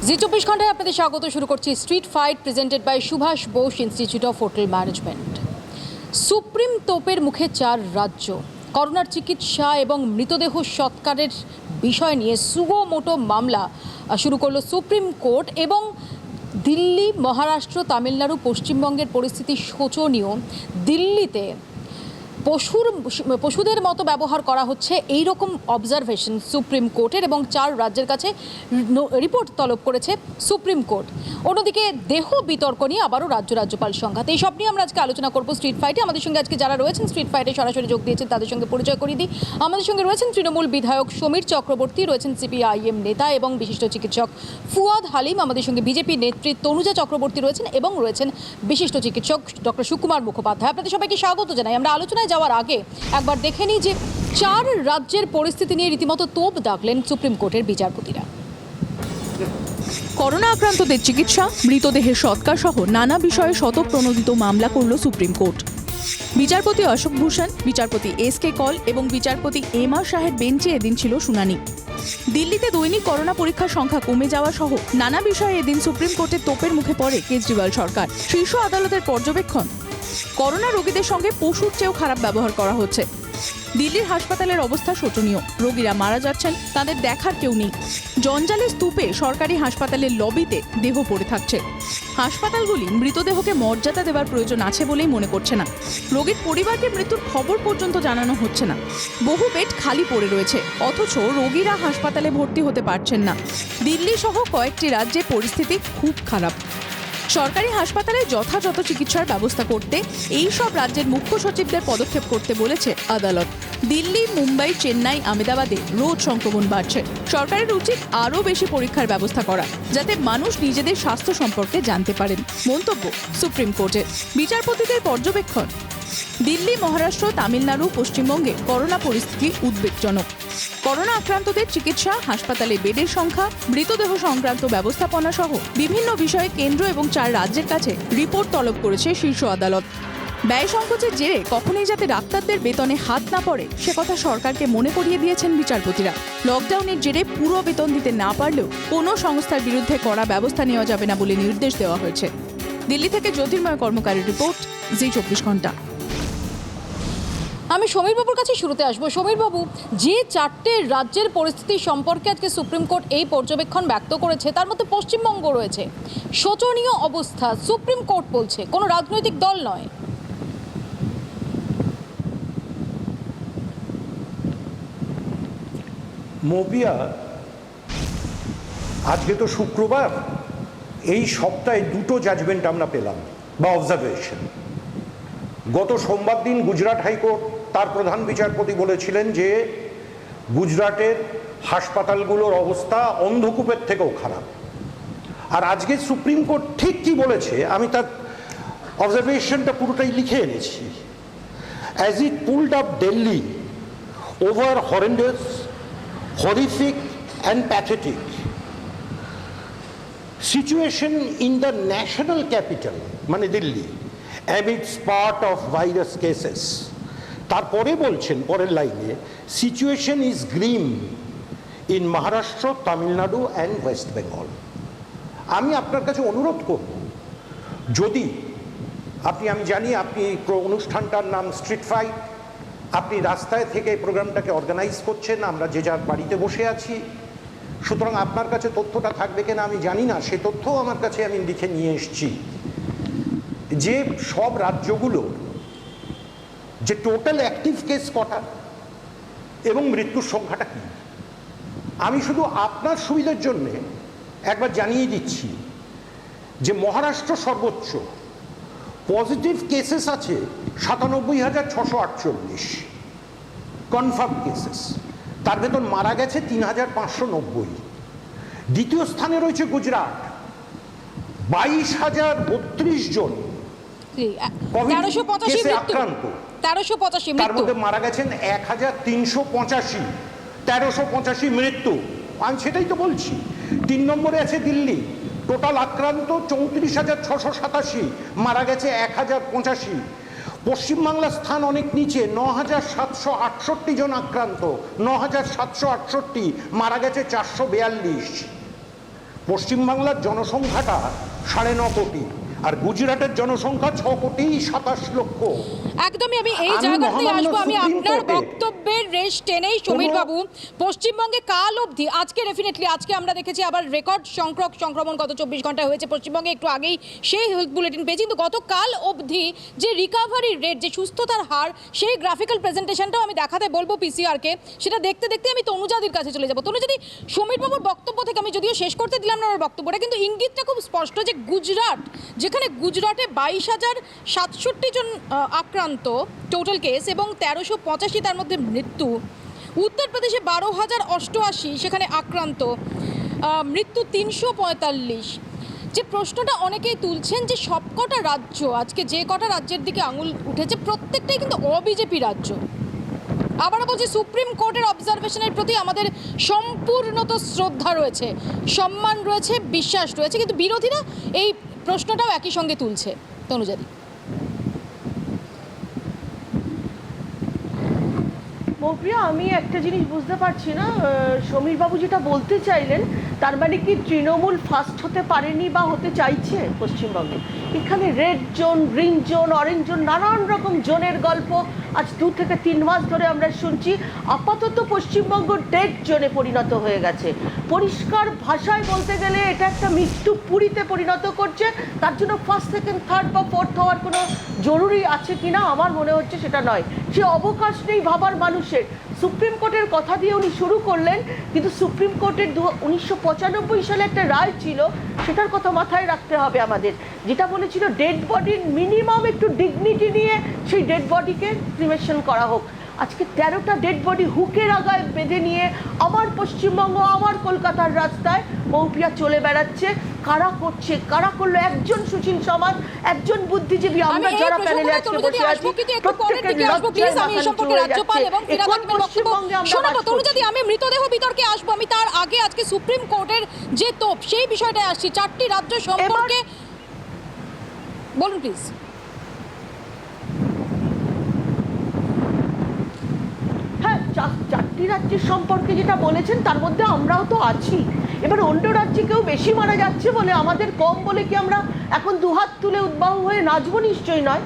জি 24 ঘন্টায় আপনাদের স্বাগত। শুরু করছি street fight presented by Subhas Bose institute of hotel management. Supreme তোপের মুখে 4 রাজ্য। করোনার চিকিৎসা এবং মৃতদেহ সৎকারের বিষয় নিয়ে সুগো মোটো মামলা শুরু করলো সুপ্রিম কোর্ট। এবং দিল্লি, মহারাষ্ট্র, তামিলনাড়ু, পশ্চিমবঙ্গের পরিস্থিতি শোচনীয়। দিল্লিতে পশুদের মতো ব্যবহার করা হচ্ছে, এই রকম অবজারভেশন সুপ্রিম কোর্টের, এবং 4 রাজ্যের কাছে রিপোর্ট তলব করেছে সুপ্রিম কোর্ট। অন্যদিকে দেহ বিতর্ক নিয়ে আবারও রাজ্যপাল সংঘাত। এই সব নিয়ে আমরা আজকে আলোচনা করব স্ট্রিট ফাইটে। আমাদের সঙ্গে আজকে যারা রয়েছেন স্ট্রিট ফাইটে সরাসরি যোগ দিয়েছেন তাদের সঙ্গে পরিচয় করিয়ে দিই। আমাদের সঙ্গে রয়েছেন তৃণমূল বিধায়ক সমীর চক্রবর্তী, রয়েছেন সিপিআইএম নেতা এবং বিশিষ্ট চিকিৎসক ফুয়াদ হালিম, আমাদের সঙ্গে বিজেপি নেত্রী তনুজা চক্রবর্তী রয়েছেন, এবং রয়েছেন বিশিষ্ট চিকিৎসক ডক্টর সুকুমার মুখোপাধ্যায়। আপনাদের সবাইকে স্বাগত জানাই। আমরা আলোচনায় যাওয়ার আগে একবার দেখে নিই যে 4 রাজ্যের পরিস্থিতি নিয়ে রীতিমতো তোপ দাগলেন সুপ্রিম কোর্টের বিচারপতিরা। করোনা আক্রান্তদের চিকিৎসা, মৃতদেহের সৎকার সহ নানা বিষয়ে শতপ্রণোদিত মামলা করল সুপ্রিম কোর্ট। বিচারপতি অশোক ভূষণ, বিচারপতি এস.কে. কল এবং বিচারপতি এম.আর. শাহের বেঞ্চে এদিন ছিল শুনানি। দিল্লিতে দৈনিক করোনা পরীক্ষার সংখ্যা কমে যাওয়া সহ নানা বিষয়ে এদিন সুপ্রিম কোর্টের তোপের মুখে পড়ে কেজরিওয়াল সরকার। শীর্ষ আদালতের পর্যবেক্ষণ, করোনা রোগীদের সঙ্গে পশুর চেয়েও খারাপ ব্যবহার করা হচ্ছে। দিল্লির হাসপাতালের অবস্থা শোচনীয়, রোগীরা মারা যাচ্ছেন, তাদের দেখার কেউ নেই। জঞ্জালের স্তূপে সরকারি হাসপাতালের লবিতে দেহ পড়ে থাকছে। হাসপাতালগুলি মৃতদেহকে মর্যাদা দেওয়ার প্রয়োজন আছে বলেই মনে করছে না। রোগীর পরিবারকে মৃত্যুর খবর পর্যন্ত জানানো হচ্ছে না। বহু বেড খালি পড়ে রয়েছে, অথচ রোগীরা হাসপাতালে ভর্তি হতে পারছেন না। দিল্লি সহ কয়েকটি রাজ্যে পরিস্থিতি খুব খারাপ। সরকারি হাসপাতালে যথাযথ চিকিৎসার ব্যবস্থা করতে এই সব রাজ্যের মুখ্য সচিবদের পদক্ষেপ করতে বলেছে আদালত। দিল্লি, মুম্বাই, চেন্নাই, আহমেদাবাদে রোজ সংক্রমণ বাড়ছে। সরকারের উচিত আরও বেশি পরীক্ষার ব্যবস্থা করা, যাতে মানুষ নিজেদের স্বাস্থ্য সম্পর্কে জানতে পারেন। মন্তব্য সুপ্রিম কোর্টের। বিচারপতিদের পর্যবেক্ষণ, দিল্লি, মহারাষ্ট্র, তামিলনাড়ু, পশ্চিমবঙ্গে করোনা পরিস্থিতি উদ্বেগজনক। করোনা আক্রান্তদের চিকিৎসা, হাসপাতালে বেডের সংখ্যা, মৃতদেহ সংক্রান্ত ব্যবস্থাপনা সহ বিভিন্ন বিষয়ে কেন্দ্র এবং 4 রাজ্যের কাছে রিপোর্ট তলব করেছে শীর্ষ আদালত। ব্যয় সংকোচের জেরে কখনোই যাতে ডাক্তারদের বেতনে হাত না পড়ে সে কথা সরকারকে মনে করিয়ে দিয়েছেন বিচারপতিরা। লকডাউনের জেরে পুরো বেতন দিতে না পারলেও কোনো সংস্থার বিরুদ্ধে কড়া ব্যবস্থা নেওয়া যাবে না বলে নির্দেশ দেওয়া হয়েছে। দিল্লি থেকে জ্যোতির্ময় কর্মকারের রিপোর্ট, জি 24 ঘন্টা। আমি সমীরবাবুর কাছে শুরুতে আসবো। সমীরবাবু, যে 4টে রাজ্যের পরিস্থিতি সম্পর্কে আজকে সুপ্রিম কোর্ট এই পর্যবেক্ষণ ব্যক্ত করেছে, তার মধ্যে পশ্চিমবঙ্গ রয়েছে। শোচনীয় অবস্থা, সুপ্রিম কোর্ট বলছে, কোনো রাজনৈতিক দল নয়। মবিয়া, আজকে তো শুক্রবার, এই সপ্তাহে 2টো জাজমেন্ট আমরা পেলাম বা অবজারভেশন। গত সোমবার দিন গুজরাট হাইকোর্ট তার প্রধান বিচারপতি বলেছিলেন যে গুজরাটের হাসপাতালগুলোর অবস্থা অন্ধকূপের থেকেও খারাপ। আর আজকে সুপ্রিম কোর্ট ঠিক কি বলেছে আমি তার অবজারভেশনটা পুরোটাই লিখে এনেছি। As it pulled up Delhi over horrendous, horrific and pathetic situation in the national capital মানে Delhi amidst part of virus cases। তারপরে বলছেন পরের লাইনে, situation is grim in Maharashtra, Tamil Nadu and West Bengal। আমি আপনার কাছে অনুরোধ করব, যদি আমি জানি আপনি অনুষ্ঠানটার নাম স্ট্রিট ফাইট, আপনি রাস্তায় থেকে এই প্রোগ্রামটাকে অর্গানাইজ করছেন, আমরা যে যার বাড়িতে বসে আছি, সুতরাং আপনার কাছে তথ্যটা থাকবে কিনা আমি জানি না, সে তথ্যও আমার কাছে আমি লিখে নিয়ে এসেছি যে সব রাজ্যগুলো যে টোটাল অ্যাক্টিভ কেস কটা এবং মৃত্যুর সংখ্যাটা কী। আমি শুধু আপনার সুবিধার জন্যে একবার জানিয়ে দিচ্ছি যে মহারাষ্ট্র সর্বোচ্চ, পজিটিভ কেসেস আছে 97,648 কনফার্ম কেসেস, তার ভেতর মারা গেছে 3,590। দ্বিতীয় স্থানে রয়েছে গুজরাট, 22,032 জন আক্রান্ত, তার মধ্যে মারা গেছেন 1,385, 1,385 মৃত্যু। আমি সেটাই তো বলছি। 3 নম্বরে আছে দিল্লি, টোটাল আক্রান্ত 34,687, মারা গেছে 1,085। পশ্চিমবাংলার স্থান অনেক নিচে, 9,768 জন আক্রান্ত, 9,768, মারা গেছে 442। পশ্চিমবাংলার জনসংখ্যাটা 9.5 কোটি, আর গুজরাটের জনসংখ্যা 6,27,00,000। একদমই আমি এই আমি জায়গাতে মহামান্য আসবো। আমি সুপ্রিম আপনার কোর্টে বক্তব্যের রেশ টেনেই সমীর বাবু, পশ্চিমবঙ্গে কাল অবধি, আজকে ডেফিনেটলি আজকে আমরা দেখেছি আবার রেকর্ড সংক্রমণ গত 24 ঘন্টায় হয়েছে পশ্চিমবঙ্গে, একটু আগেই সেই হেলথ বুলেটিন পেয়েছি, কিন্তু গতকাল অবধি যে রিকভারির রেট, যে সুস্থতার হার, সেই গ্রাফিক্যাল প্রেজেন্টেশনটাও আমি দেখাতে বলবো পিসিআরকে। সেটা দেখতে দেখতে আমি তনুজাদির কাছে চলে যাবো। তনুজাদি, সমীর বাবুর বক্তব্য থেকে আমি যদিও শেষ করতে দিলাম না ওর বক্তব্যটা, কিন্তু ইঙ্গিতটা খুব স্পষ্ট যে গুজরাট, যেখানে গুজরাটে 22,067 জন আক্রান্ত টোটাল কেস এবং 1385 তার মধ্যে মৃত্যু, উত্তরপ্রদেশে 12,088 সেখানে আক্রান্ত, মৃত্যু 345। যে প্রশ্নটা অনেকেই তুলছেন যে সবকটা রাজ্য, আজকে যে কটা রাজ্যের দিকে আঙুল উঠেছে প্রত্যেকটাই কিন্তু অবিজেপি রাজ্য। আবারও বলছি, সুপ্রিম কোর্টের অবজারভেশনের প্রতি আমাদের সম্পূর্ণত শ্রদ্ধা রয়েছে, সম্মান রয়েছে, বিশ্বাস রয়েছে, কিন্তু বিরোধীরা এই প্রশ্নটাও একই সঙ্গে তুলছে। তনুজাদি, মৌপ্রিয়া, আমি একটা জিনিস বুঝতে পারছি না, সমীরবাবু যেটা বলতে চাইলেন তার মানে কি তৃণমূল ফার্স্ট হতে পারেনি বা হতে চাইছে পশ্চিমবঙ্গে? এখানে red zone, green zone, orange zone, নানান রকম জোনের গল্প আজ 2 থেকে 3 মাস ধরে আমরা শুনছি। আপাতত পশ্চিমবঙ্গ ডেড জোনে পরিণত হয়ে গেছে। পরিষ্কার ভাষায় বলতে গেলে এটা একটা মৃত্যু পুরীতে পরিণত করছে। তার জন্য ফার্স্ট, সেকেন্ড, থার্ড বা ফোর্থ হওয়ার কোনো জরুরি আছে কিনা আমার মনে হচ্ছে সেটা নয়। সে অবকাশ নেই ভাবার মানুষের। সুপ্রিম কোর্টের কথা দিয়ে উনি শুরু করলেন, কিন্তু সুপ্রিম কোর্টের 1995 সালে একটা রায় ছিল, সেটার কথা মাথায় রাখতে হবে আমাদের, যেটা বলেছিল ডেড বডির মিনিমাম একটু ডিগনিটি নিয়ে সেই ডেড বডিকে ক্রিমেশন করা হোক। আজকে 13টা ডেড বডি হুকের আগায় বেঁধে নিয়ে আমার পশ্চিমবঙ্গ, আমার কলকাতার রাস্তায় মৌপিয়া চলে বেড়াচ্ছে। কারা করছে, কারা করলো? একজন সুশীল সমাজ, একজন বুদ্ধিজীবী, আমরা যারা প্যানেলে আজকে বসে আছি প্রত্যেকের লজ্জায় মাথা নিচু হয়ে যাচ্ছে। এখন পশ্চিমবঙ্গে আমরা বাস করছি। আমি মৃতদেহ বিতর্কে আসবো, আমি তার আগে আজকে সুপ্রিম কোর্টের যে তোপ সেই বিষয়টায় আসছি। 4টি রাজ্য সম্পর্কে বলুন প্লিজ। হ্যাঁ, 4টি রাজ্যের সম্পর্কে যেটা বলেছেন তার মধ্যে আমরাও তো আছি। এবার অন্য রাজ্যে কেউ বেশি মারা যাচ্ছে বলে, আমাদের কম বলে কি আমরা এখন দুহাত তুলে উদ্বাহু হয়ে নাচবো? নিশ্চয়ই নয়।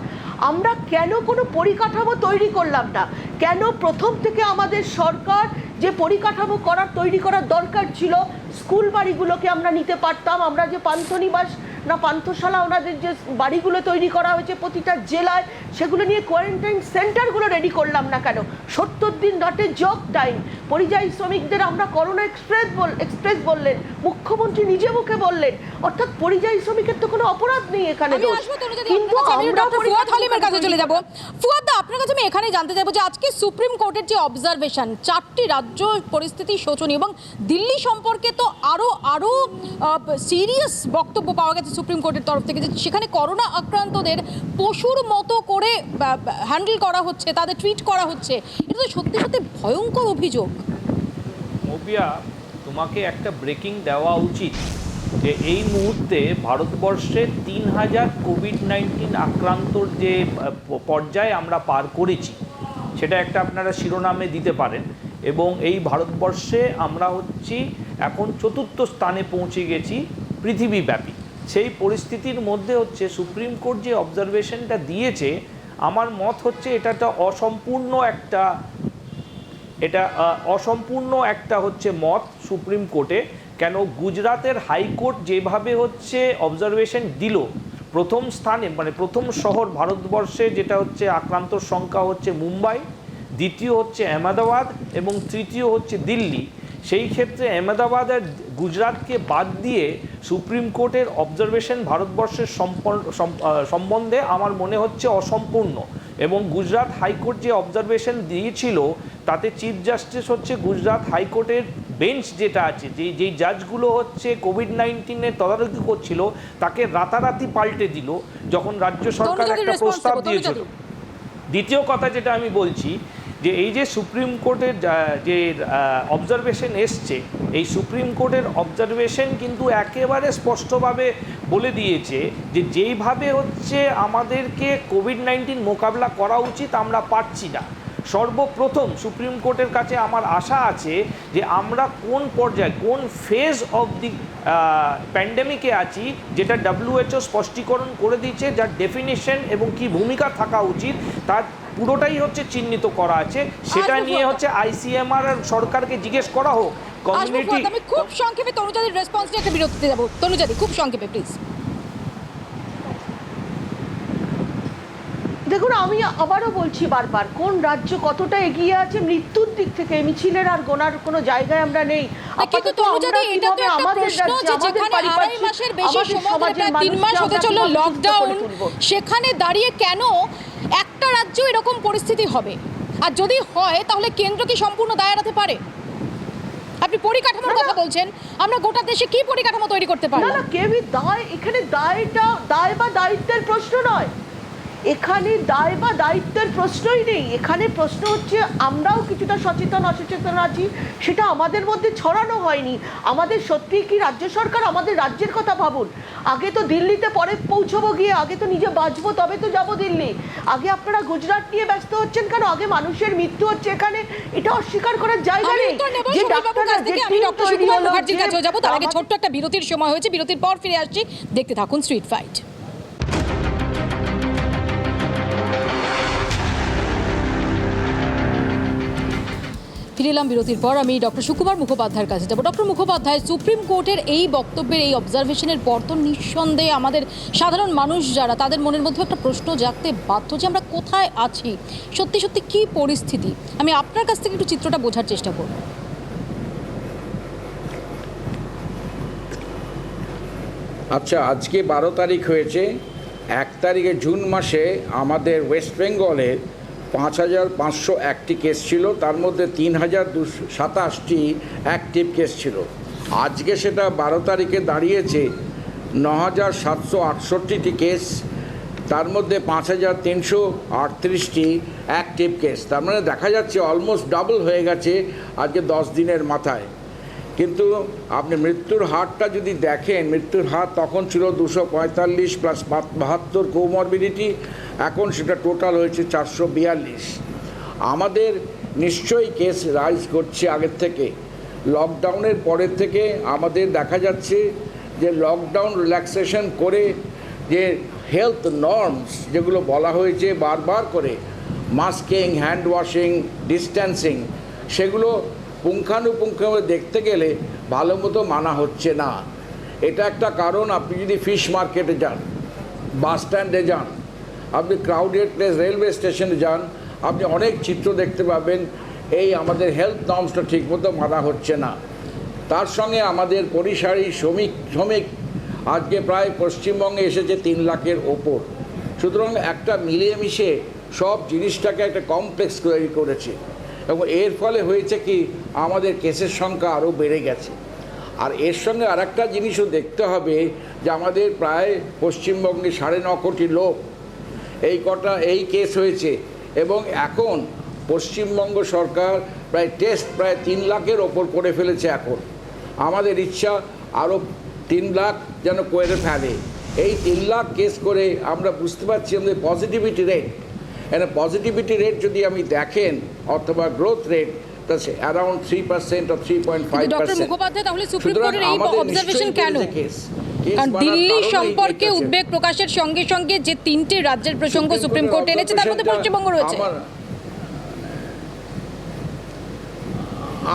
আমরা কেন কোনো পরিকাঠামো তৈরি করলাম না? কেন প্রথম থেকে আমাদের সরকার যে পরিকাঠামো তৈরি করার দরকার ছিল, স্কুল বাড়িগুলোকে আমরা নিতে পারতাম। আমরা যে পান্থনিবাস না পান্থশালা, ওনাদের যে বাড়িগুলো তৈরি করা হয়েছে প্রতিটা জেলায়, সেগুলো নিয়ে কোয়ারেন্টাইন সেন্টারগুলো রেডি করলাম না কেন? 70 দিন নটে জব টাইম। পরিযায়ী শ্রমিকদের আমরা করোনা এক্সপ্রেস বললেন, মুখ্যমন্ত্রী নিজে মুখে বললেন। অর্থাৎ পরিযায়ী শ্রমিকের তো কোনো অপরাধ নেই এখানে। কিন্তু ফুয়াদ হালিমের কাছে চলে যাব। ফুয়াদ দা, আপনার কাছে আমি এখানেই জানতে চাইবো যে আজকে সুপ্রিম কোর্টের যে অবজারভেশন, 4টি রাজ্য পরিস্থিতি শোচনীয়, এবং দিল্লি সম্পর্কে তো আরো সিরিয়াস বক্তব্য পাওয়া গেছে সুপ্রিম কোর্টের তরফ থেকে, যে সেখানে করোনা আক্রান্তদের পশুর মতো করে হ্যান্ডেল করা হচ্ছে, তাদের ট্রিট করা হচ্ছে। এটা তো সত্যি সত্যি ভয়ঙ্কর অভিযোগ। মৌপিয়া, তোমাকে একটা ব্রেকিং দেওয়া উচিত যে এই মুহূর্তে ভারতবর্ষে 3,000 কোভিড-19 আক্রান্তর যে পর্যায়ে আমরা পার করেছি, সেটা একটা আপনারা শিরোনামে দিতে পারেন। এবং এই ভারতবর্ষে আমরা হচ্ছি এখন 4র্থ স্থানে পৌঁছে গেছি পৃথিবীব্যাপী। সেই পরিস্থিতির মধ্যে হচ্ছে সুপ্রিম কোর্ট যে অবজারভেশনটা দিয়েছে, আমার মত হচ্ছে এটা অসম্পূর্ণ একটা হচ্ছে মত সুপ্রিম কোর্টে। কেন গুজরাতের হাইকোর্ট যেভাবে হচ্ছে অবজারভেশন দিল, প্রথম স্থানে মানে প্রথম শহর ভারতবর্ষে যেটা হচ্ছে আক্রান্তর সংখ্যা হচ্ছে মুম্বাই, দ্বিতীয় হচ্ছে আহমেদাবাদ এবং তৃতীয় হচ্ছে দিল্লি। সেই ক্ষেত্রে আহমেদাবাদ আর গুজরাটকে বাদ দিয়ে সুপ্রিম কোর্টের অবজারভেশন ভারতবর্ষের সম্বন্ধে আমার মনে হচ্ছে অসম্পূর্ণ। এবং গুজরাট হাইকোর্ট যে অবজারভেশন দিয়েছিল তাতে চিফ জাস্টিস হচ্ছে গুজরাট হাইকোর্টের বেঞ্চ যেটা আছে, যেই জাজগুলো হচ্ছে কোভিড-19-এর তদারকি করছিল, তাকে রাতারাতি পাল্টে দিল যখন রাজ্য সরকার একটা প্রস্তাব দিয়েছিল। দ্বিতীয় কথা যেটা আমি বলছি, যে এই যে সুপ্রিম কোর্টের যে অবজারভেশন এসছে, এই সুপ্রিম কোর্টের অবজারভেশন কিন্তু একেবারে স্পষ্টভাবে বলে দিয়েছে যে যেইভাবে হচ্ছে আমাদেরকে কোভিড-19 মোকাবিলা করা উচিত আমরা পারছি না। সর্বপ্রথম সুপ্রিম কোর্টের কাছে আমার আশা আছে যে আমরা কোন পর্যায়ে কোন ফেজ অফ দি প্যান্ডেমিকে আছি, যেটা WHO স্পষ্টীকরণ করে দিয়েছে, যার ডেফিনিশন এবং কি ভূমিকা থাকা উচিত তার পুরোটাই হচ্ছে চিহ্নিত করা আছে। সেটা নিয়ে হচ্ছে ICMR আর সরকারকে জিজ্ঞেস করা হোক। কমিউনিটি আমি খুব সংক্ষেপে তনুজাদির রেসপন্স নিয়ে একটা বিরতিতে যাবো। তনুজাদি খুব সংক্ষেপে প্লিজ। দেখুন, আমি আবারও বলছি বারবার, কোন রাজ্য কতটা এগিয়ে আছে মৃত্যুর দিক থেকে মিছিলের আর গোনার কোনো জায়গায় আমরা নেই। কিন্তু তনুজাদি, এটা তো একটা প্রশ্ন যে যেখানে আড়াই মাসের বেশি সময় ধরে, প্রায় 3 মাস হতে চললো লকডাউন, সেখানে দাঁড়িয়ে কেন একটা রাজ্য এরকম পরিস্থিতি হবে? আর যদি হয় তাহলে কেন্দ্র কি সম্পূর্ণ দায় এড়াতে পারে? আপনি পরিকাঠামোর কথা বলছেন, আমরা গোটা দেশে কি পরিকাঠামো তৈরি করতে পারি? না, কেউই দায়, এখানে দায় বা দায়িত্বের প্রশ্ন নয়, এখানে দায় বা দায়িত্বের প্রশ্নই নেই। এখানে প্রশ্ন হচ্ছে আমরাও কিছুটা সচেতন অসচেতন আছি, সেটা আমাদের মধ্যে ছড়ানো হয়নি। আমাদের সত্যি কি রাজ্য সরকার আমাদের রাজ্যের কথা ভাবুন। আগে তো দিল্লিতে পরে পৌঁছবো গিয়ে, আগে তো নিজে বাঁচবো তবে তো যাবো দিল্লি। আগে আপনারা গুজরাট নিয়ে ব্যস্ত হচ্ছেন কেন? আগে মানুষের মৃত্যু হচ্ছে এখানে, এটা অস্বীকার করার জায়গা নেই। যে ডাক্তাররা আমি ডক্টর সুকুমার মুখার্জির কাছেও যাবো, তার আগে ছোট্ট একটা বিরতির সময় হয়েছে, বিরতির পর ফিরে আসছি। দেখতে থাকুন স্ট্রিট ফাইট। ফিরে এলাম বিরতির পর। আমি ডক্টর সুকুমার মুখোপাধ্যায়ের কাছে যাবো। ডক্টর মুখোপাধ্যায়, সুপ্রিম কোর্টের এই বক্তব্যের, এই অবজারভেশনের পর তো নিঃসন্দেহে আমাদের সাধারণ মানুষ যারা, তাদের মনের মধ্যে একটা প্রশ্ন জাগতে বাধ্য যে আমরা কোথায় আছি, সত্যি সত্যি কী পরিস্থিতি। আমি আপনার কাছ থেকে একটু চিত্রটা বোঝার চেষ্টা করব। আচ্ছা, আজকে 12 তারিখ হয়েছে। 1 তারিখে জুন মাসে আমাদের ওয়েস্ট বেঙ্গলের 5501টি কেস ছিল, তার মধ্যে 3227টি অ্যাক্টিভ কেস ছিল। আজকে সেটা 12 তারিখে দাঁড়িয়েছে 9768টি কেস, তার মধ্যে 5338টি অ্যাক্টিভ কেস। তার মানে দেখা যাচ্ছে অলমোস্ট ডাবল হয়ে গেছে আজকে 10 দিনের মাথায়। কিন্তু আপনি মৃত্যুর হারটা যদি দেখেন, মৃত্যুর হার তখন ছিল 245 প্লাস 72 কোমরবিডিটি, এখন সেটা টোটাল হয়েছে 442। আমাদের নিশ্চয়ই কেস রাইজ করছে আগের থেকে। লকডাউনের পরের থেকে আমাদের দেখা যাচ্ছে যে লকডাউন রিল্যাক্সেশন করে যে হেলথ নর্মস যেগুলো বলা হয়েছে বারবার করে, মাস্কিং, হ্যান্ড ওয়াশিং, ডিস্ট্যান্সিং, সেগুলো পুঙ্খানুপুঙ্খভাবে দেখতে গেলে ভালো মতো মানা হচ্ছে না। এটা একটা কারণ। আপনি যদি ফিশ মার্কেটে যান, বাস স্ট্যান্ডে যান, আপনি ক্রাউডেড প্লেস রেলওয়ে স্টেশনে যান, আপনি অনেক চিত্র দেখতে পাবেন এই আমাদের হেলথ নর্মসটা ঠিকমতো মানা হচ্ছে না। তার সঙ্গে আমাদের পরিযায়ী শ্রমিক আজকে প্রায় পশ্চিমবঙ্গে এসেছে 3 লাখের ওপর। সুতরাং একটা মিলিয়ে মিশে সব জিনিসটাকে একটা কমপ্লেক্স তৈরি করেছে, এবং এর ফলে হয়েছে কি আমাদের কেসের সংখ্যা আরও বেড়ে গেছে। আর এর সঙ্গে আর একটা জিনিসও দেখতে হবে যে আমাদের প্রায় পশ্চিমবঙ্গে 9.5 কোটি লোক এই কেস হয়েছে, এবং এখন পশ্চিমবঙ্গ সরকার টেস্ট প্রায় 3 লাখের ওপর করে ফেলেছে। এখন আমাদের ইচ্ছা আরও 3 লাখ যেন করে ফেলে। এই 3 লাখ কেস করে আমরা বুঝতে পারছি আমাদের পজিটিভিটি রেট, পজিটিভিটি রেট যদি আমি দেখেন অথবা গ্রোথ রেট, তাহলে অ্যারাউন্ড 3% or 3.5%। ডক্টর মুখোপাধ্যায়, তাহলে সুপ্রিম কোর্টের এই অবজারভেশন কেন? কারণ দিল্লি সম্পর্কে উদ্বেগ প্রকাশের সঙ্গে সঙ্গে যে 3টে রাজ্যের প্রসঙ্গ সুপ্রিম কোর্ট এনেছে, তার মধ্যে পশ্চিমবঙ্গ রয়েছে।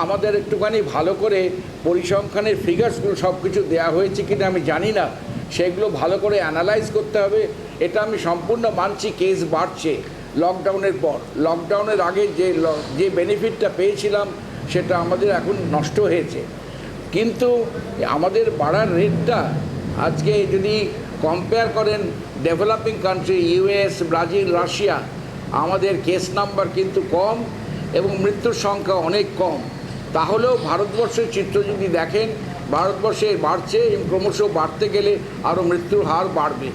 আমাদের একটুখানি ভালো করে পরিসংখ্যানের ফিগার্সগুলো সব কিছু দেওয়া হয়েছে কিনা আমি জানি না, সেগুলো ভালো করে অ্যানালাইজ করতে হবে। এটা আমি সম্পূর্ণ মানছি, কেস বাড়ছে লকডাউনের পর। লকডাউনের আগে যে বেনিফিটটা পেয়েছিলাম সেটা আমাদের এখন নষ্ট হয়েছে, কিন্তু আমাদের বাড়ার রেটটা আজকে যদি কম্পেয়ার করেন developing country, US, Brazil, Russia, আমাদের কেস নাম্বার কিন্তু কম এবং মৃত্যুর সংখ্যা অনেক কম। তাহলেও ভারতবর্ষের চিত্র যদি দেখেন, ভারতবর্ষে বাড়ছে এবং ক্রমশ বাড়তে গেলে আরও মৃত্যুর হার বাড়বে।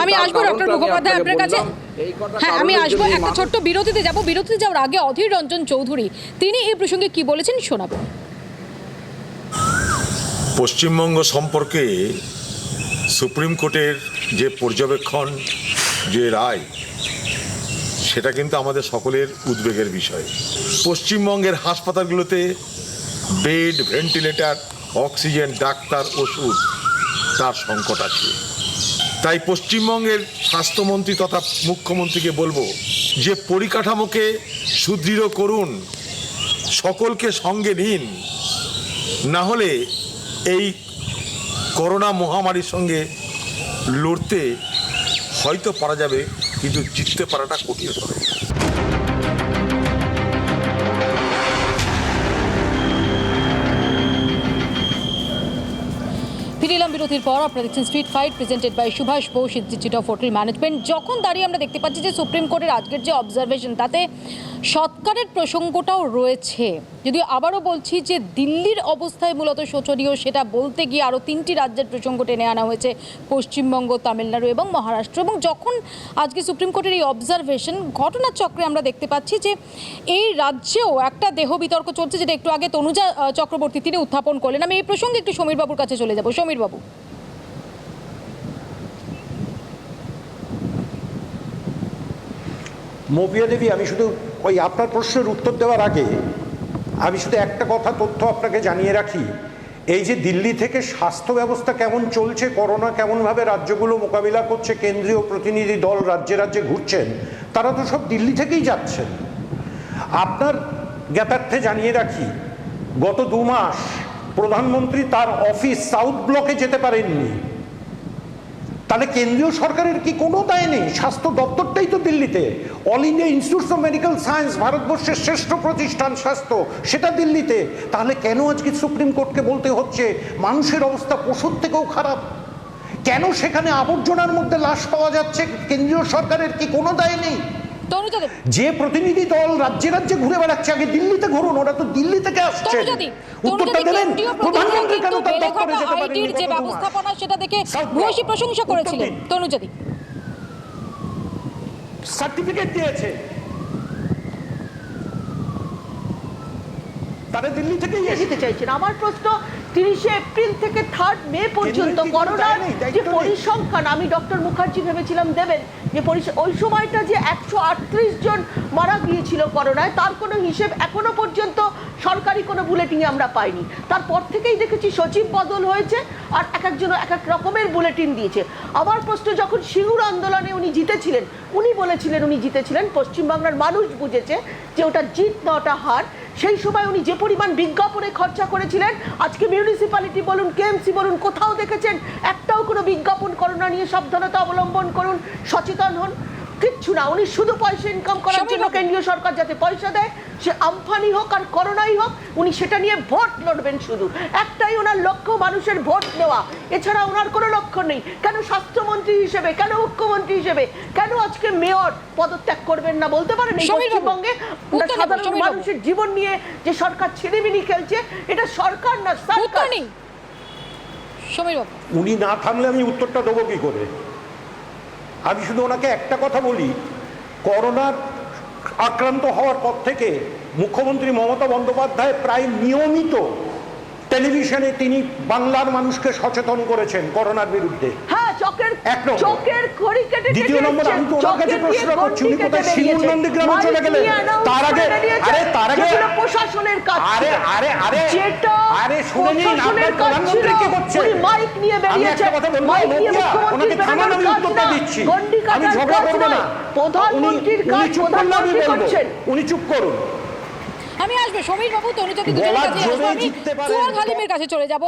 আমি আসবো ডক্টর মুখোপাধ্যায় আপনার কাছে। হ্যাঁ, আমি আসবো। একটা ছোট্ট বিরতিতে যাব। বিরতিতে যাওয়ার আগে অধীর রঞ্জন চৌধুরী তিনি এই প্রসঙ্গে কি বলেছেন শোনাবো। পশ্চিমবঙ্গ সম্পর্কে সুপ্রিম কোর্টের যে পর্যবেক্ষণ, যে রায়, সেটা কিন্তু আমাদের সকলের উদ্বেগের বিষয়। পশ্চিমবঙ্গের হাসপাতালগুলোতে বেড, ভেন্টিলেটর, অক্সিজেন, ডাক্তার, ওষুধ তার সংকট আছে। তাই পশ্চিমবঙ্গের স্বাস্থ্যমন্ত্রী তথা মুখ্যমন্ত্রীকে বলবো যে পরিকাঠামোকে সুদৃঢ় করুন, সকলকে সঙ্গে নিন, না হলে এই করোনা মহামারীর সঙ্গে লড়তে হয়তো পারা যাবে, কিন্তু জিততে পারাটা কঠিন হবে। ফিরে এলাম বিরতির পর। আপনারা দেখছেন street fight presented by Subhas Bose institute of hotel management. যখন দাঁড়িয়ে আমরা দেখতে পাচ্ছি যে সুপ্রিম কোর্টের আজকের যে অবজারভেশন, তাতে সৎকারের প্রসঙ্গটাও রয়েছে। যদিও আবারও বলছি যে দিল্লির অবস্থায় মূলত শোচনীয়, সেটা বলতে গিয়ে আরও 3টি রাজ্যের প্রসঙ্গ টেনে আনা হয়েছে, পশ্চিমবঙ্গ, তামিলনাড়ু এবং মহারাষ্ট্র। এবং যখন আজকে সুপ্রিম কোর্টের এই অবজারভেশন ঘটনার চক্রে আমরা দেখতে পাচ্ছি যে এই রাজ্যেও একটা দেহ বিতর্ক চলছে, যেটা একটু আগে তনুজা চক্রবর্তী তিনি উত্থাপন করলেন। আমি এই প্রসঙ্গে একটু সমীরবাবুর কাছে চলে যাব। সমীরবাবু, মৌপিয়া দেবী, আমি শুধু ওই আপনার প্রশ্নের উত্তর দেওয়ার আগে আমি শুধু একটা তথ্য আপনাকে জানিয়ে রাখি। এই যে দিল্লি থেকে স্বাস্থ্য ব্যবস্থা কেমন চলছে, করোনা কেমনভাবে রাজ্যগুলো মোকাবিলা করছে, কেন্দ্রীয় প্রতিনিধি দল রাজ্যে রাজ্যে ঘুরছেন, তারা তো সব দিল্লি থেকেই যাচ্ছেন। আপনার জ্ঞাতার্থে জানিয়ে রাখি, গত 2 মাস প্রধানমন্ত্রী তার অফিস সাউথ ব্লকে যেতে পারেননি। তাহলে কেন্দ্রীয় সরকারের কি কোনো দায় নেই? স্বাস্থ্য দপ্তরটাই তো দিল্লিতে। All India institute of medical science, ভারতবর্ষের শ্রেষ্ঠ প্রতিষ্ঠান স্বাস্থ্য, সেটা দিল্লিতে। তাহলে কেন আজকে সুপ্রিম কোর্টকে বলতে হচ্ছে মানুষের অবস্থা পশুর থেকেও খারাপ? কেন সেখানে আবর্জনার মধ্যে লাশ পাওয়া যাচ্ছে? কেন্দ্রীয় সরকারের কি কোনো দায় নেই? যে প্রতিনিধি দল রাজ্যে রাজ্যে ঘুরে বেড়াচ্ছে, আগে দিল্লিতে ঘুরুন, ওরা তো দিল্লি থেকে আসছে। উত্তরটা দেবেন প্রধানমন্ত্রী কেন তার দপ্তরে যেতে পারেননি? যে ব্যবস্থাপনা সেটা দেখে ভূয়সী প্রশংসা করেছিলেন তনুজাদি। সার্টিফিকেট দিয়েছে, তারা দিল্লি থেকেই যেতে চাইছেন। আমার প্রশ্ন, 30 এপ্রিল থেকে 3 মে পর্যন্ত করোনার যে পরিসংখ্যান আমি ডক্টর মুখার্জি ভেবেছিলাম দেবেন, যে ওই সময়টা যে 138 জন মারা গিয়েছিল করোনায়, তার কোনো হিসেব এখনো পর্যন্ত সরকারি কোনো বুলেটিনে আমরা পাইনি। তারপর থেকেই দেখেছি সচিব বদল হয়েছে আর এক একজন এক এক রকমের বুলেটিন দিয়েছে। আমার প্রশ্ন, যখন সিঙ্গুর আন্দোলনে উনি জিতেছিলেন, উনি বলেছিলেন উনি জিতেছিলেন, পশ্চিমবাংলার মানুষ বুঝেছে যে ওটা জিত না ওটা হার। সেই সময় উনি যে পরিমাণ বিজ্ঞাপনে খরচা করেছিলেন, আজকে মিউনিসিপ্যালিটি বলুন, কেএমসি বলুন, কোথাও দেখেছেন একটাও কোনো বিজ্ঞাপন করোনা নিয়ে সাবধানতা অবলম্বন করুন, সচেতন হন? কিচ্ছু না। উনি শুধু পয়সা ইনকাম করার জন্য, কেন্দ্রীয় সরকার যাতে পয়সা দেয়, সে আমফানি হোক আর করোনাই হোক, উনি সেটা নিয়ে ভোট লড়বেন। শুধু একটাই ওনার লক্ষ্য, মানুষের ভোট নেওয়া। এছাড়া ওনার কোনো লক্ষ্য নেই। কেন স্বাস্থ্যমন্ত্রী হিসেবে, কেন মুখ্যমন্ত্রী হিসেবে, কেন আজকে মেয়র পদত্যাগ করবেন না? বলতে পারেন এই পশ্চিমবঙ্গে সাধারণ মানুষের জীবন নিয়ে যে সরকার ছিনিমিনি খেলছে, এটা সরকার না, সরকার নেই। উনি না থামলে আমি উত্তরটা দেবো কি করে? আমি শুধু ওনাকে একটা কথা বলি, করোনার আক্রান্ত হওয়ার পর থেকে মুখ্যমন্ত্রী মমতা বন্দ্যোপাধ্যায় প্রায় নিয়মিত টেলিভিশনে তিনি বাংলার মানুষকে সচেতন করেছেন করোনার বিরুদ্ধে। হ্যাঁ, চোখের খড়ি কেটে। দ্বিতীয় নম্বর, আমি তো ওনার কাছে প্রশ্ন করছি, উনি কোথায় সিঙ্গুর নন্দীগ্রামে চলে গেলেন? তার আগে প্রশাসনের কাজ। আরে শুনে নিন, আপনার প্রধানমন্ত্রী কি করছেন? মাইক নিয়ে বেরিয়েছে, মাইক নিয়ে মুখ্যমন্ত্রী বেরোনোর কাজ না, গন্ডি কাটার কাজ না। প্রধানমন্ত্রীর কাজ প্রধানমন্ত্রী করছেন। উনি চুপ করুন। আমি আসবো সমীরবাবু, তনুজাদি দুজনের কাছে আসবো। আমি ফুয়াদ হালিমের কাছে চলে যাব।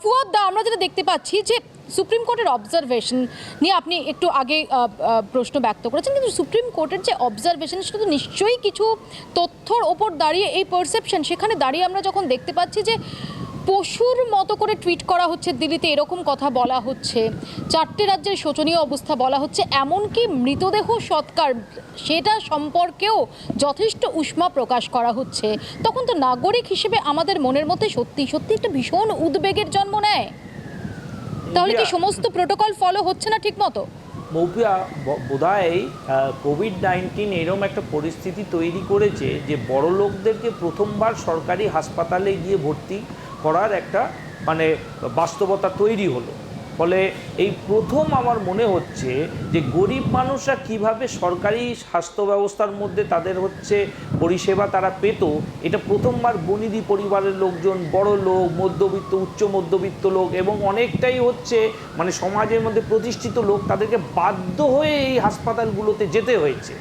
ফুয়াদ দা, আমরা যেটা দেখতে পাচ্ছি যে সুপ্রিম কোর্টের অবজারভেশন নিয়ে আপনি একটু আগে প্রশ্ন ব্যক্ত করেছেন, কিন্তু সুপ্রিম কোর্টের যে অবজারভেশন, সেটা তো নিশ্চয়ই কিছু তথ্যর ওপর দাঁড়িয়ে এই পারসেপশন, সেখানে দাঁড়িয়ে আমরা যখন দেখতে পাচ্ছি যে পশুর মতো করে টুইট করা হচ্ছে, দিল্লিতে এরকম কথা বলা হচ্ছে, 4টে রাজ্যের শোচনীয় অবস্থা বলা হচ্ছে, এমনকি মৃতদেহ সৎকার সেটা সম্পর্কেও যথেষ্ট উষ্মা প্রকাশ করা হচ্ছে, তখন তো নাগরিক হিসেবে আমাদের মনের মধ্যে সত্যি সত্যি একটা ভীষণ উদ্বেগের জন্ম নেয়। তাহলে কি সমস্ত প্রোটোকল ফলো হচ্ছে না ঠিক মতো? মৌপিয়া, বোধহয় কোভিড-19 এরকম একটা পরিস্থিতি তৈরি করেছে যে বড় লোকদেরকে প্রথমবার সরকারি হাসপাতালে গিয়ে ভর্তি করার একটা বাস্তবতা তৈরি হলো। ফলে এই প্রথম আমার মনে হচ্ছে যে গরিব মানুষরা কিভাবে সরকারি স্বাস্থ্য ব্যবস্থার মধ্যে তাদের হচ্ছে পরিষেবা তারা পেত, এটা প্রথমবার বনিদি পরিবারের লোকজন, বড় লোক, মধ্যবিত্ত, উচ্চ মধ্যবিত্ত লোক এবং অনেকটাই হচ্ছে মানে সমাজের মধ্যে প্রতিষ্ঠিত লোক, তাদেরকে বাধ্য হয়ে এই হাসপাতালগুলোতে যেতে হয়েছে।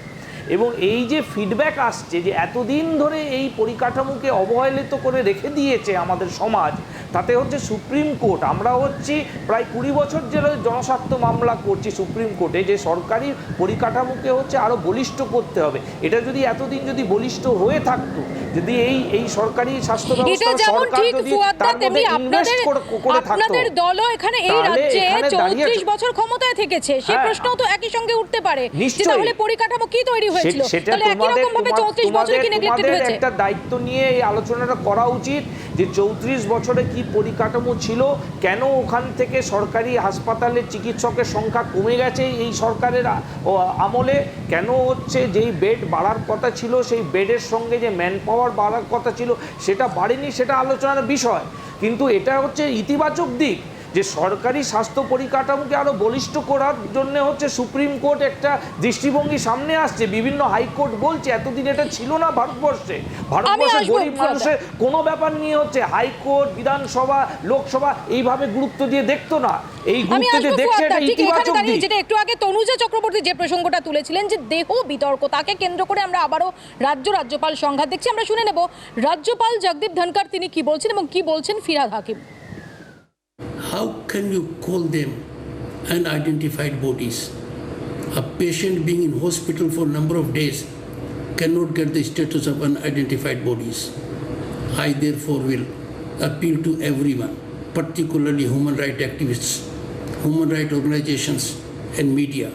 এবং এই যে ফিডব্যাক আসছে যে এতদিন ধরে এই পরিকাঠামোকে অবহেলিত করে রেখে দিয়েছে আমাদের সমাজ, তাতে হচ্ছে সুপ্রিম কোর্ট, আমরা হচ্ছি প্রায় 20 বছর যে জনস্বার্থ মামলা করছি সুপ্রিম কোর্টে যে সরকারি পরিকাঠামোকে হচ্ছে আরও বলিষ্ঠ করতে হবে। এটা যদি এতদিন যদি বলিষ্ঠ হয়ে থাকতো, যদি এই সরকারি স্বাস্থ্য ব্যবস্থা সরকার যদি তার মধ্যে ইনভেস্ট করে থাকতো, আপনাদের দলও এখানে এই রাজ্যে 34 বছর ক্ষমতায় থেকেছে, সেই প্রশ্নও তো একই সঙ্গে উঠতে পারে যে তাহলে পরিকাঠামো কি তৈরি হয়েছিল, তাহলে একই রকম ভাবে 34 বছর কি নেগলেক্টেড হয়েছে? একটা দায়িত্ব নিয়ে এই আলোচনাটা করা উচিত যে 34 বছরে কি পরিকাঠামো ছিল, কেন ওখান থেকে সরকারি হাসপাতালে চিকিৎসকের সংখ্যা কমে গেছে এই সরকারের আমলে, কেন হচ্ছে যেই বেড বাড়ার কথা ছিল সেই বেডের সঙ্গে যে ম্যান পাওয়ার বাড়ার কথা ছিল সেটা বাড়েনি, সেটা আলোচনার বিষয়। কিন্তু এটা হচ্ছে ইতিবাচক দিক যে সরকারি স্বাস্থ্য পরিকাঠামোকে আরো বলিষ্ঠ করার জন্য হচ্ছে সুপ্রিম কোর্ট একটা দৃষ্টিভঙ্গি সামনে আসছে। বিভিন্ন হাইকোর্ট বলছে এতদিন এটা ছিল না ভারতবর্ষে গরিব মানুষের কোনো ব্যাপার নিয়ে হচ্ছে হাইকোর্ট, বিধানসভা, লোকসভা এইভাবে গুরুত্ব দিয়ে দেখতো না, এই গুরুত্ব দিয়ে দেখছে, এটা ইতিবাচক দিক। যেটা একটু আগে তনুজা চক্রবর্তী যে প্রসঙ্গটা তুলেছিলেন যে দেহ বিতর্ক, তাকে কেন্দ্র করে আমরা আবারও রাজ্যপাল সংঘাত দেখছি। আমরা শুনে নেব রাজ্যপাল জগদীপ ধনখড় তিনি কি বলছেন এবং কি বলছেন Firhad Hakim. How can you call them unidentified bodies? A patient being in hospital for a number of days cannot get the status of unidentified bodies. I therefore will appeal to everyone, particularly human rights activists, human rights organizations and media.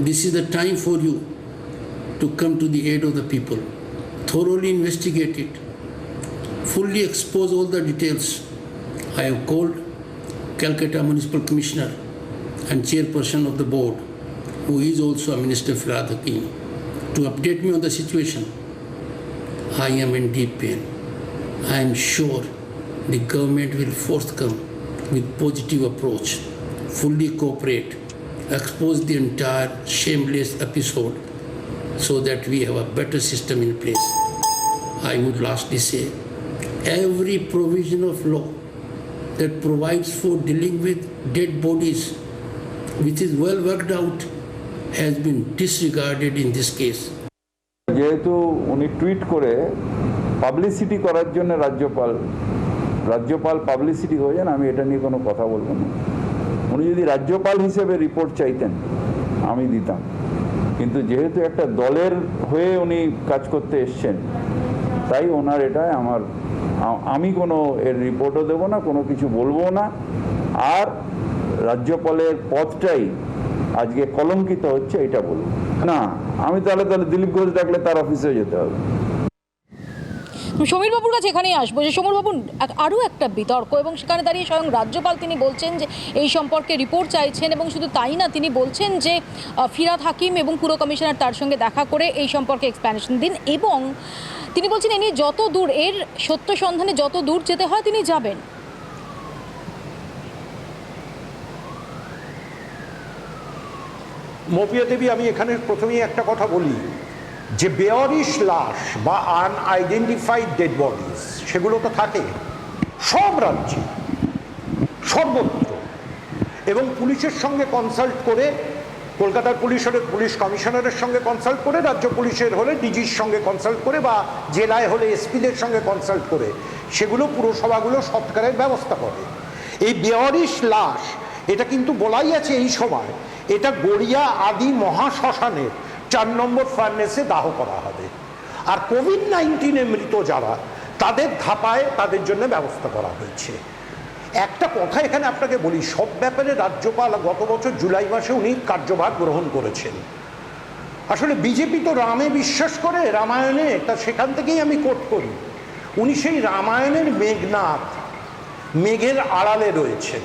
This is the time for you to come to the aid of the people. Thoroughly investigate it. Fully expose all the details. I have called Calcutta Municipal Commissioner and Chairperson of the Board, who is also a Minister Firhad Hakim, to update me on the situation. I am in deep pain. I am sure the government will forthcome with positive approach, fully cooperate, expose the entire shameless episode so that we have a better system in place. I would lastly say, every provision of law that provides for dealing with dead bodies, which is well worked out, has been disregarded in this case. যেহেতু উনি tweet করে publicity করার জন্য রাজ্যপাল publicity হয়ে যান, আমি এটা নিয়ে কোনো কথা বলবো না। উনি যদি রাজ্যপাল হিসেবে রিপোর্ট চাইতেন আমি দিতাম, কিন্তু যেহেতু একটা দলের হয়ে উনি কাজ করতে এসছেন, তাই ওনার এটাই আমি কোনো এর রিপোর্টও দেবো না, কোনো কিছু বলবো না। আর রাজ্যপালের পদটাই আজকে কলঙ্কিত হচ্ছে এটা বলবো না। আমি তাহলে দিলীপ ঘোষ ডাকলে তার অফিসে যেতে হবে। সমীর বাবুর কাছে এখানেই আসবো যে সমীর বাবু আরও একটা বিতর্ক, এবং সেখানে দাঁড়িয়ে স্বয়ং রাজ্যপাল তিনি বলছেন যে এই সম্পর্কে রিপোর্ট চাইছেন, এবং শুধু তাই না, তিনি বলছেন যে ফিরহাদ হাকিম এবং পুর কমিশনার তার সঙ্গে দেখা করে এই সম্পর্কে এক্সপ্লেনেশন দিন, এবং তিনি বলছেন এ নিয়ে যত দূর এর সত্য সন্ধানে যত দূর যেতে হয় তিনি যাবেন। মৌপিয়া দেবী, আমি এখানে প্রথমেই একটা কথা বলি যে বেওয়ারিশ লাশ বা আনআইডেন্টিফাইড ডেড বডিজ সেগুলো তো থাকে সব রাজ্যে সর্বত্র, এবং পুলিশের সঙ্গে কনসাল্ট করে, কলকাতার পুলিশ কমিশনারের সঙ্গে কনসাল্ট করে, রাজ্য পুলিশের হলে ডিজির সঙ্গে কনসাল্ট করে, বা জেলায় হলে এসপিদের সঙ্গে কনসাল্ট করে সেগুলো পুরসভাগুলো সৎকারের ব্যবস্থা করে। এই বেওয়ারিশ লাশ এটা কিন্তু বলাই আছে এই সময় এটা গড়িয়া আদি মহাশ্মশানের 4 নম্বর ফার্নেসে দাহ করা হবে, আর কোভিড-19 মৃত যারা তাদের ধাপায় তাদের জন্য ব্যবস্থা করা হয়েছে। একটা কথা এখানে আপনাকে বলি, সব ব্যাপারে রাজ্যপাল গত বছর জুলাই মাসে উনি কার্যভার গ্রহণ করেছেন। আসলে বিজেপি তো রামে বিশ্বাস করে, রামায়ণে, তা সেখান থেকেই আমি কোট করি, উনি সেই রামায়ণের মেঘনাথ, মেঘের আড়ালে রয়েছেন।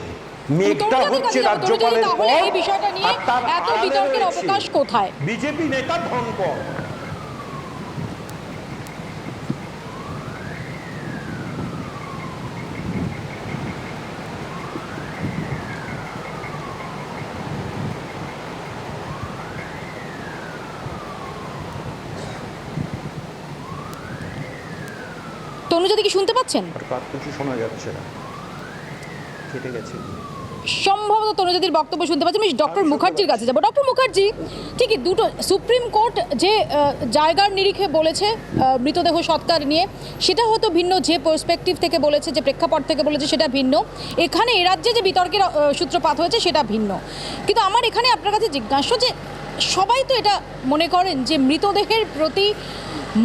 মেঘটা হচ্ছে রাজ্যপালের পদ, আর তার আড়ালে রয়েছে বিজেপি নেতা ধনকর। তনুজাদি কি শুনতে পাচ্ছেন? আর কার কিছু শোনা যাচ্ছে না, কেটে গেছে। সম্ভবত তনুজাদির বক্তব্য শুনতে পাচ্ছি। আমি ডক্টর মুখার্জির কাছে যাবো। ডক্টর মুখার্জি, ঠিকই দুটো সুপ্রিম কোর্ট যে জায়গার নিরিখে বলেছে মৃতদেহ সৎকার নিয়ে, সেটা হয়তো ভিন্ন, যে পার্সপেক্টিভ থেকে বলেছে, যে প্রেক্ষাপট থেকে বলেছে সেটা ভিন্ন, এখানে এ রাজ্যে যে বিতর্কের সূত্রপাত হয়েছে সেটা ভিন্ন। কিন্তু আমার এখানে আপনার কাছে জিজ্ঞাসা, যে সবাই তো এটা মনে করেন যে মৃতদেহের প্রতি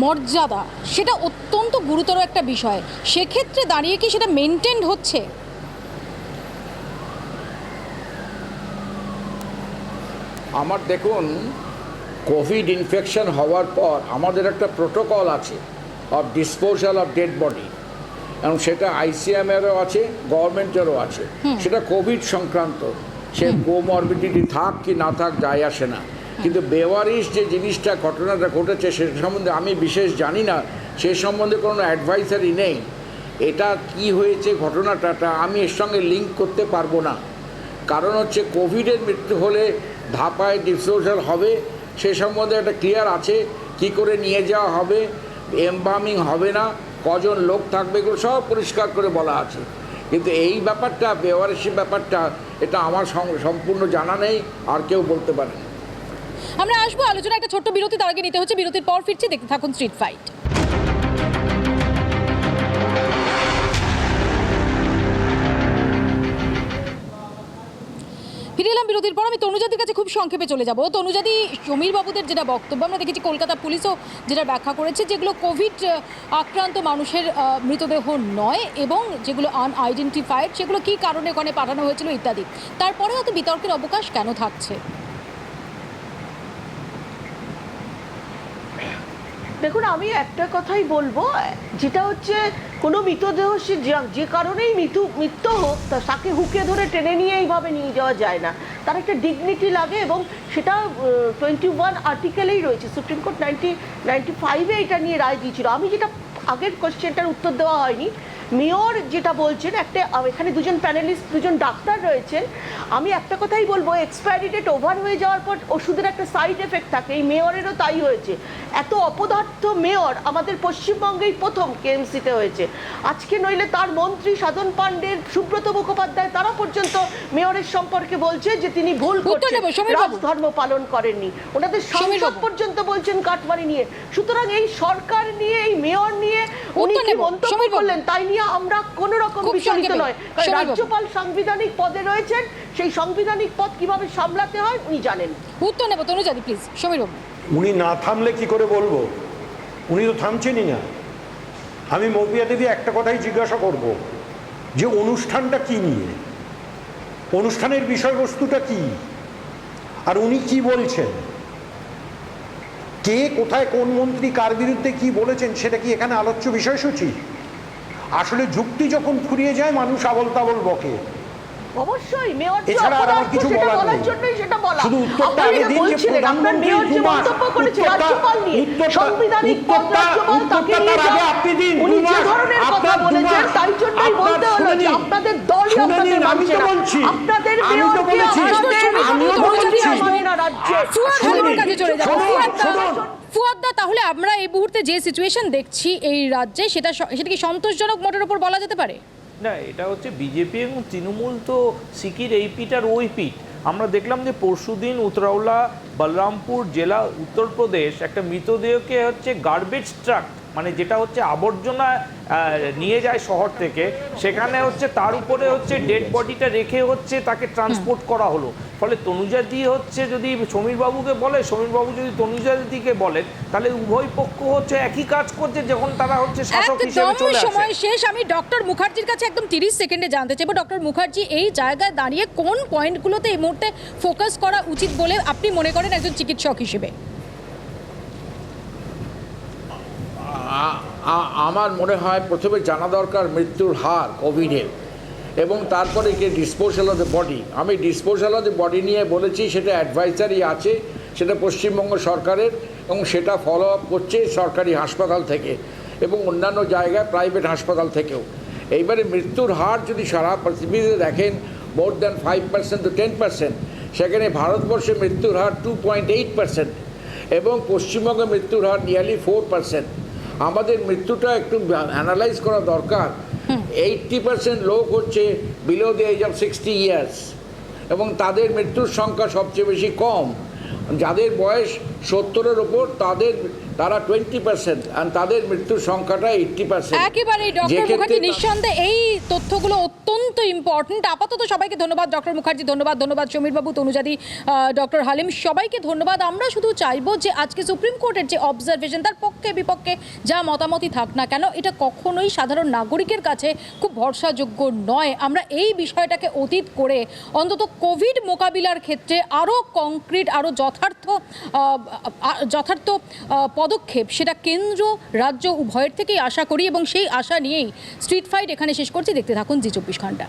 মর্যাদা সেটা অত্যন্ত গুরুতর একটা বিষয়, সেক্ষেত্রে দাঁড়িয়ে কি সেটা মেনটেন হচ্ছে? আমার দেখুন, কোভিড ইনফেকশন হওয়ার পর আমাদের একটা প্রোটোকল আছে of disposal of dead body, এবং সেটা আইসিএমেরও আছে, গভর্নমেন্টেরও আছে। সেটা কোভিড সংক্রান্ত, সে কোমরবিডিটি থাক কি না থাক যায় আসে না। কিন্তু বেওয়ারিশ যে জিনিসটা, ঘটনাটা ঘটেছে, সে সম্বন্ধে আমি বিশেষ জানি না, সে সম্বন্ধে কোনো অ্যাডভাইসারি নেই। এটা কি হয়েছে ঘটনাটা আমি এর সঙ্গে লিঙ্ক করতে পারবো না। কারণ হচ্ছে কোভিডের মৃত্যু হলে ধাপায় ডিসপোজাল হবে, সে সম্বন্ধে একটা ক্লিয়ার আছে, কি করে নিয়ে যাওয়া হবে, এমবামিং হবে না, কজন লোক থাকবে, এগুলো সব পরিষ্কার করে বলা আছে। কিন্তু এই ব্যাপারটা, বেওয়ারিশের ব্যাপারটা, এটা আমার সম্পূর্ণ জানা নেই, আর কেউ বলতে পারে না। আমরা আসবো আলোচনা, একটা ছোট্ট বিরতি তার আগে নিতে হচ্ছে, বিরতির পর ফিরছি, দেখতে থাকুন স্ট্রিট ফাইট। ফিরে এলাম বিরতির পর। আমি তনুজাদির কাছে খুব সংক্ষেপে চলে যাব। তনুজাদি, সমীর বাবুদের যেটা বক্তব্য আমরা দেখেছি, কলকাতা পুলিশও যেটা ব্যাখ্যা করেছে, যেগুলো কোভিড আক্রান্ত মানুষের মৃতদেহ নয় এবং যেগুলো আনআইডেন্টিফাইড, সেগুলো কী কারণে ওখানে পাঠানো হয়েছিল ইত্যাদি। তারপরে হয়তো বিতর্কের অবকাশ কেন থাকছে? দেখুন, আমি একটা কথাই বলবো, যেটা হচ্ছে কোনো মৃতদেহ সে যে কারণেই মৃত্যু হোক, তাকে হুকে ধরে টেনে নিয়ে এইভাবে নিয়ে যাওয়া যায় না। তার একটা ডিগনিটি লাগে, এবং সেটা 21 আর্টিকেলেই রয়েছে। সুপ্রিম কোর্ট 1995-এ এটা নিয়ে রায় দিয়েছিল। আমি যেটা আগের কোশ্চেনটার উত্তর দেওয়া হয়নি, মেয়র যেটা বলছেন, একটা এখানে দুজন প্যানেলিস্ট, দুজন ডাক্তার রয়েছেন, আমি একটা কথাই বলবো, এক্সপায়ারি ডেট ওভার হয়ে যাওয়ার পর ওষুধের একটা সাইড এফেক্ট থাকে। এই মেয়রেরও তাই হয়েছে। এত অপদার্থ মেয়র আমাদের পশ্চিমবঙ্গেই প্রথম কেএমসিতে হয়েছে। আজকে নইলে তার মন্ত্রী সাধন পাণ্ডে, সুব্রত মুখোপাধ্যায়, তারা পর্যন্ত মেয়রের সম্পর্কে বলছে যে তিনি ভুল করছেন, রাজধর্ম পালন করেননি। ওনাদের সাংসদ পর্যন্ত বলছেন কাটমানি নিয়ে। সুতরাং এই সরকার নিয়ে, এই মেয়র নিয়ে উনি কি মন্তব্য করলেন, তাই নিয়ে আমরা কোনো রকম বিচলিত নয়। রাজ্যপাল সাংবিধানিক পদে রয়েছেন, সেই সাংবিধানিক পদ কিভাবে সামলাতে হয় উনি জানেন। উত্তর নেব তনুজাদি, প্লিজ। সমীর বাবু, উনি না থামলে কি করে বলবো? উনি তো থামছেনই না। আমি মৌপিয়া দেবী একটা কথাই জিজ্ঞাসা করব, যে অনুষ্ঠানটা কি নিয়ে, অনুষ্ঠানের বিষয়বস্তুটা কি, আর উনি কি বলছেন, কে কোথায়, কোন মন্ত্রী কার বিরুদ্ধে কি বলেছেন, সেটা কি এখানে আলোচ্য বিষয়সূচি? আসলে যুক্তি যখন ফুরিয়ে যায়, মানুষ আবল তাবল বকে। অবশ্যই মেয়র এছাড়া আর আমার কিছু বলার জন্যই সেটা বলা। শুধু উত্তরটা আগে দিন যে প্রধানমন্ত্রী মন্তব্য করেছে রাজ্যপাল নিয়ে, সাংবিধানিক পদ রাজ্যপাল তাকে নিয়ে উনি যে ধরনের কথা বলেছেন, তাই জন্যই বলতে হলো যে আপনাদের দলই আপনাদের মানছে না, আপনাদের মেয়রকে আমিও বলছি না রাজ্যে। ফুয়াদ্দা, তাহলে আমরা এই মুহূর্তে যে সিচুয়েশন দেখছি এই রাজ্যে, সেটা কি সন্তোষজনক মোটের উপর বলা যেতে পারে? না, এটা হচ্ছে বিজেপি এবং তৃণমূল তো সিকির এই পিঠ আর ওই পিঠ। আমরা দেখলাম যে পরশুদিন উত্তরাউলা, বলরামপুর জেলা, উত্তরপ্রদেশ, একটা মৃতদেহকে হচ্ছে গার্বেজ ট্রাক, মানে যেটা হচ্ছে আবর্জনা নিয়ে যায় শহর থেকে, সেখানে হচ্ছে তার উপরে হচ্ছে ডেড বডিটা রেখে হচ্ছে তাকে ট্রান্সপোর্ট করা হলো। ফলে তনুজাদি হচ্ছে যদি সমীরবাবুকে বলে, সমীরবাবু যদি তনুজাদিকে বলেন, তাহলে উভয় পক্ষ হচ্ছে একই কাজ করছে, যখন তারা হচ্ছে শাসক হিসেবে চলে আসে। সময় শেষ। আমি ডক্টর মুখার্জির কাছে একদম 30 সেকেন্ডে জানতে চাইবো, ডক্টর মুখার্জি, এই জায়গায় দাঁড়িয়ে কোন পয়েন্টগুলোতে এই মুহূর্তে ফোকাস করা উচিত বলে আপনি মনে করেন একজন চিকিৎসক হিসেবে? আমার মনে হয় প্রথমে জানা দরকার মৃত্যুর হার কোভিডের, এবং তারপরে কে ডিসপোজাল অফ দ্য বডি। আমি ডিসপোজাল অফ দ্য বডি নিয়ে বলেছি, সেটা অ্যাডভাইজারি আছে, সেটা পশ্চিমবঙ্গ সরকারের, এবং সেটা ফলো আপ করছে সরকারি হাসপাতাল থেকে এবং অন্যান্য জায়গায় প্রাইভেট হাসপাতাল থেকেও। এইবারে মৃত্যুর হার যদি সারা পৃথিবীতে দেখেন, মোর দ্যান 5% to 10%, সেখানে ভারতবর্ষে মৃত্যুর হার 2.8%, এবং পশ্চিমবঙ্গে মৃত্যুর হার নিয়ারলি 4%। আমাদের মৃত্যুটা একটু অ্যানালাইজ করা দরকার। 80% লোক হচ্ছে below the age of 60 years এবং তাদের মৃত্যুর সংখ্যা সবচেয়ে বেশি কম। যাদের বয়স 70-এর ওপর তারা 20% আর তাদের মৃত্যুর সংখ্যাটা 80%। একেবারেই ডক্টর মুখার্জি, নিঃসন্দেহে এই তথ্যগুলো অত্যন্ত ইম্পর্টেন্ট। আপাতত সবাইকে ধন্যবাদ ডক্টর মুখার্জি, ধন্যবাদ সমীরবাবু, তনুজাদি, ডক্টর হালিম, সবাইকে ধন্যবাদ। আমরা শুধু চাইবো যে আজকে সুপ্রিম কোর্টের যে অবজারভেশন, তার পক্ষে বিপক্ষে যা মতামতই থাক না কেন, এটা কখনোই সাধারণ নাগরিকের কাছে খুব ভরসাযোগ্য নয়। আমরা এই বিষয়টাকে অতীত করে অন্তত কোভিড মোকাবিলার ক্ষেত্রে আরও কংক্রিট, আরও যথার্থ পদক্ষেপ সেটা কেন্দ্র রাজ্য উভয়ের থেকেই আশা করি এবং সেই আশা নিয়েই স্ট্রিট ফাইট এখানে শেষ করছি। দেখতে থাকুন জি 24 ঘন্টা।